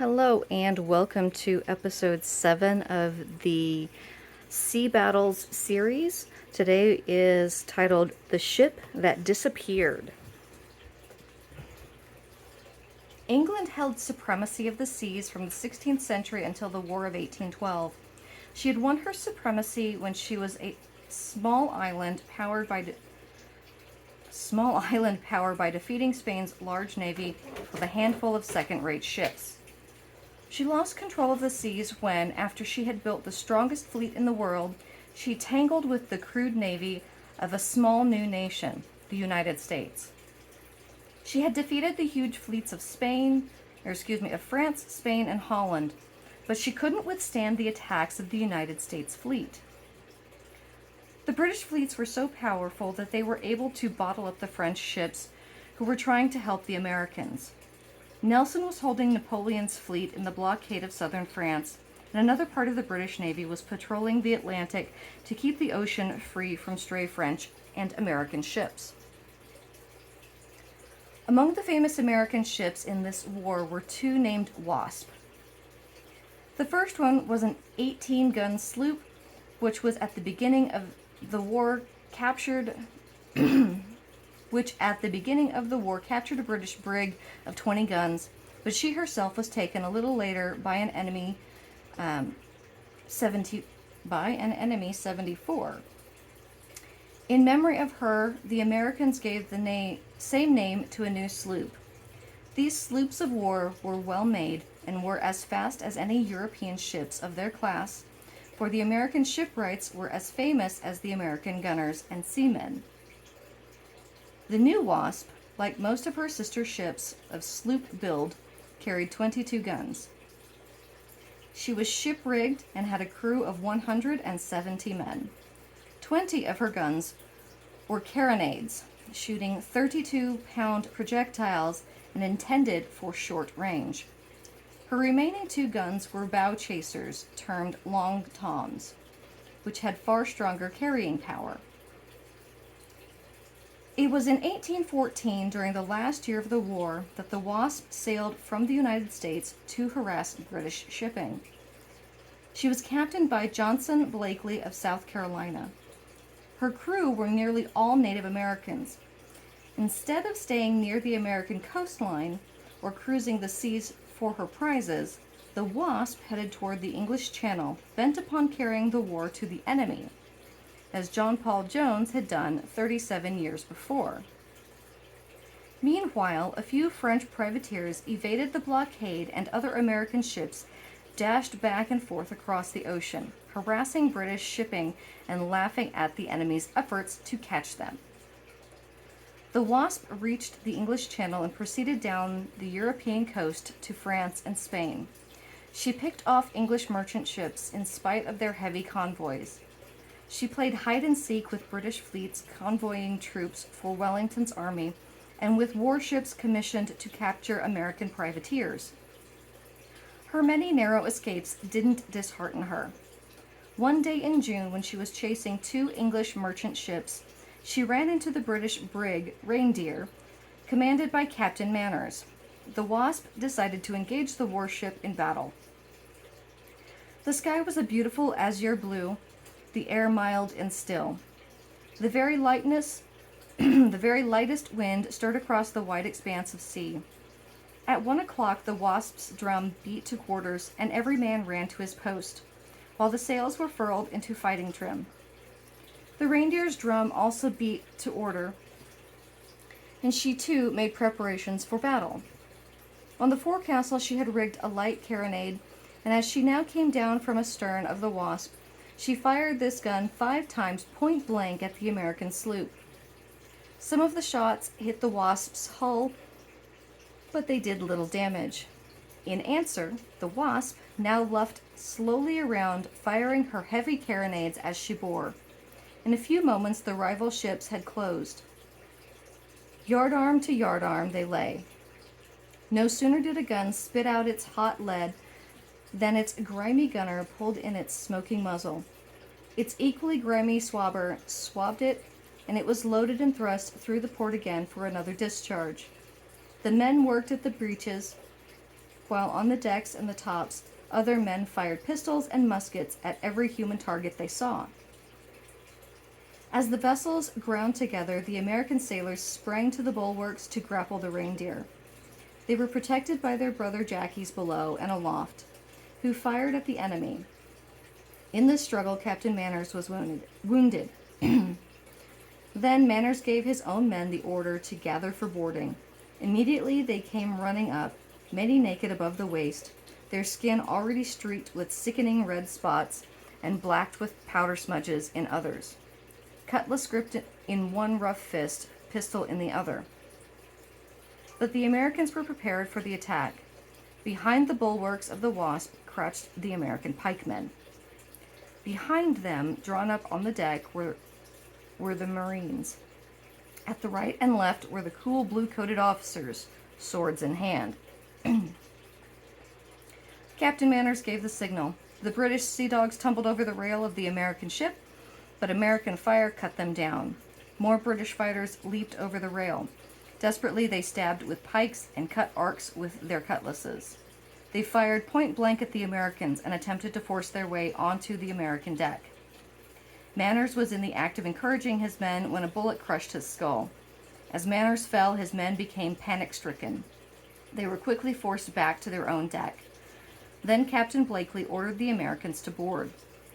Hello and welcome to episode 7 of the Sea Battles series. Today is titled The Ship That Disappeared. England held supremacy of the seas from the 16th century until the War of 1812. She had won her supremacy when she was a small island powered by defeating Spain's large navy with a handful of second-rate ships. She lost control of the seas when, after she had built the strongest fleet in the world, she tangled with the crude navy of a small new nation, the United States. She had defeated the huge fleets of France, Spain, and Holland, but she couldn't withstand the attacks of the United States fleet. The British fleets were so powerful that they were able to bottle up the French ships who were trying to help the Americans. Nelson was holding Napoleon's fleet in the blockade of southern France, and another part of the British Navy was patrolling the Atlantic to keep the ocean free from stray French and American ships. Among the famous American ships in this war were two named Wasp. The first one was an 18-gun sloop, which was at the beginning of the war captured a British brig of 20 guns, but she herself was taken a little later by an enemy 74. In memory of her, the Americans gave the same name to a new sloop. These sloops of war were well made and were as fast as any European ships of their class, for the American shipwrights were as famous as the American gunners and seamen. The new Wasp, like most of her sister ships of sloop build, carried 22 guns. She was ship-rigged and had a crew of 170 men. 20 of her guns were carronades, shooting 32-pound projectiles and intended for short range. Her remaining 2 guns were bow chasers, termed long toms, which had far stronger carrying power. It was in 1814, during the last year of the war, that the Wasp sailed from the United States to harass British shipping. She was captained by Johnson Blakely of South Carolina. Her crew were nearly all Native Americans. Instead of staying near the American coastline or cruising the seas for her prizes, the Wasp headed toward the English Channel, bent upon carrying the war to the enemy, as John Paul Jones had done 37 years before. Meanwhile, a few French privateers evaded the blockade, and other American ships dashed back and forth across the ocean, harassing British shipping and laughing at the enemy's efforts to catch them. The Wasp reached the English Channel and proceeded down the European coast to France and Spain. She picked off English merchant ships in spite of their heavy convoys. She played hide-and-seek with British fleets convoying troops for Wellington's army and with warships commissioned to capture American privateers. Her many narrow escapes didn't dishearten her. One day in June, when she was chasing 2 English merchant ships, she ran into the British brig Reindeer, commanded by Captain Manners. The Wasp decided to engage the warship in battle. The sky was a beautiful azure blue, the air mild and still. The very lightest wind stirred across the wide expanse of sea. At 1 o'clock, the Wasp's drum beat to quarters, and every man ran to his post, while the sails were furled into fighting trim. The Reindeer's drum also beat to order, and she too made preparations for battle. On the forecastle she had rigged a light carronade, and as she now came down from astern of the Wasp, she fired this gun 5 times point blank at the American sloop. Some of the shots hit the Wasp's hull, but they did little damage. In answer, the Wasp now luffed slowly around, firing her heavy carronades as she bore. In a few moments, the rival ships had closed. Yardarm to yardarm they lay. No sooner did a gun spit out its hot lead than its grimy gunner pulled in its smoking muzzle. Its equally grimy swabber swabbed it, and it was loaded and thrust through the port again for another discharge. The men worked at the breeches, while on the decks and the tops, other men fired pistols and muskets at every human target they saw. As the vessels ground together, the American sailors sprang to the bulwarks to grapple the Reindeer. They were protected by their brother Jackies below and aloft, who fired at the enemy. In this struggle, Captain Manners was wounded. Then Manners gave his own men the order to gather for boarding. Immediately they came running up, many naked above the waist, their skin already streaked with sickening red spots and blacked with powder smudges in others. Cutlass gripped in one rough fist, pistol in the other. But the Americans were prepared for the attack. Behind the bulwarks of the Wasp crouched the American pikemen. Behind them, drawn up on the deck, were the Marines. At the right and left were the cool blue-coated officers, swords in hand. Captain Manners gave the signal. The British sea dogs tumbled over the rail of the American ship, but American fire cut them down. More British fighters leaped over the rail. Desperately, they stabbed with pikes and cut arcs with their cutlasses. They fired point blank at the Americans and attempted to force their way onto the American deck. Manners was in the act of encouraging his men when a bullet crushed his skull. As Manners fell, his men became panic-stricken. They were quickly forced back to their own deck. Then Captain Blakely ordered the Americans to board.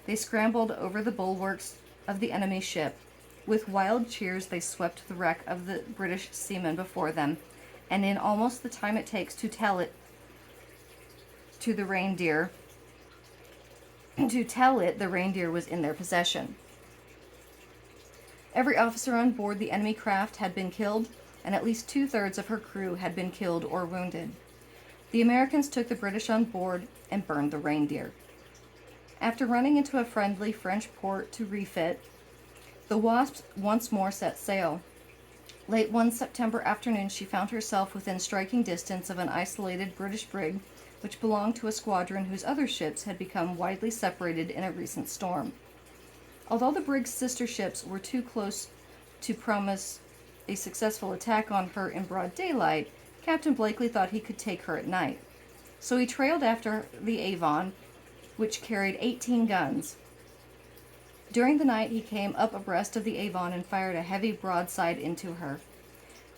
They scrambled over the bulwarks of the enemy ship. With wild cheers, they swept the wreck of the British seamen before them, and in almost the time it takes to tell it to the Reindeer, the Reindeer was in their possession. Every officer on board the enemy craft had been killed, and at least 2/3 of her crew had been killed or wounded. The Americans took the British on board and burned the Reindeer. After running into a friendly French port to refit, the Wasp once more set sail. Late one September afternoon, she found herself within striking distance of an isolated British brig, which belonged to a squadron whose other ships had become widely separated in a recent storm. Although the brig's sister ships were too close to promise a successful attack on her in broad daylight, Captain Blakely thought he could take her at night. So he trailed after the Avon, which carried 18 guns. During the night, he came up abreast of the Avon and fired a heavy broadside into her.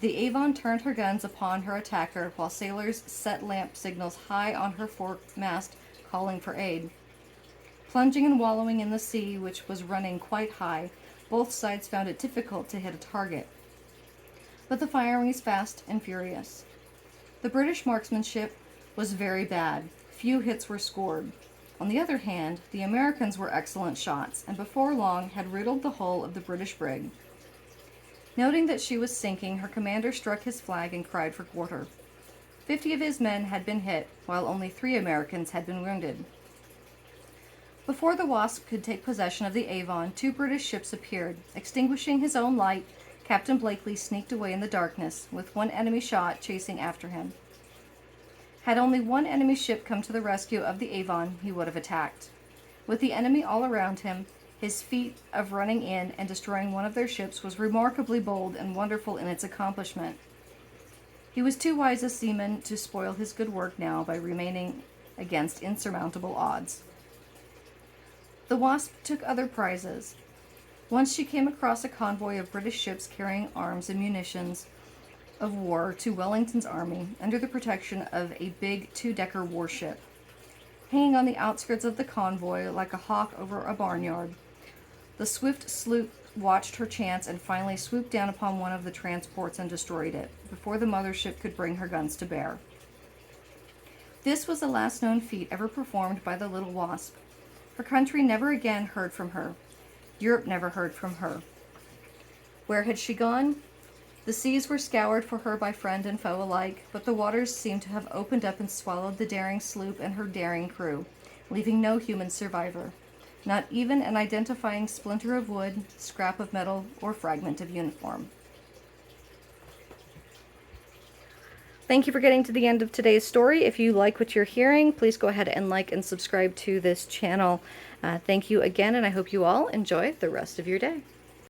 The Avon turned her guns upon her attacker, while sailors set lamp signals high on her foremast, calling for aid. Plunging and wallowing in the sea, which was running quite high, both sides found it difficult to hit a target. But the firing was fast and furious. The British marksmanship was very bad. Few hits were scored. On the other hand, the Americans were excellent shots, and before long had riddled the hull of the British brig. Noting that she was sinking, her commander struck his flag and cried for quarter. 50 of his men had been hit, while only 3 Americans had been wounded. Before the Wasp could take possession of the Avon, 2 British ships appeared. Extinguishing his own light, Captain Blakely sneaked away in the darkness, with one enemy shot chasing after him. Had only one enemy ship come to the rescue of the Avon, he would have attacked. With the enemy all around him, his feat of running in and destroying one of their ships was remarkably bold and wonderful in its accomplishment. He was too wise a seaman to spoil his good work now by remaining against insurmountable odds. The Wasp took other prizes. Once she came across a convoy of British ships carrying arms and munitions of war to Wellington's army under the protection of a big 2-decker warship. Hanging on the outskirts of the convoy like a hawk over a barnyard, the swift sloop watched her chance and finally swooped down upon one of the transports and destroyed it, before the mothership could bring her guns to bear. This was the last known feat ever performed by the little Wasp. Her country never again heard from her. Europe never heard from her. Where had she gone? The seas were scoured for her by friend and foe alike, but the waters seemed to have opened up and swallowed the daring sloop and her daring crew, leaving no human survivor, not even an identifying splinter of wood, scrap of metal, or fragment of uniform. Thank you for getting to the end of today's story. If you like what you're hearing, please go ahead and like and subscribe to this channel. Thank you again, and I hope you all enjoy the rest of your day.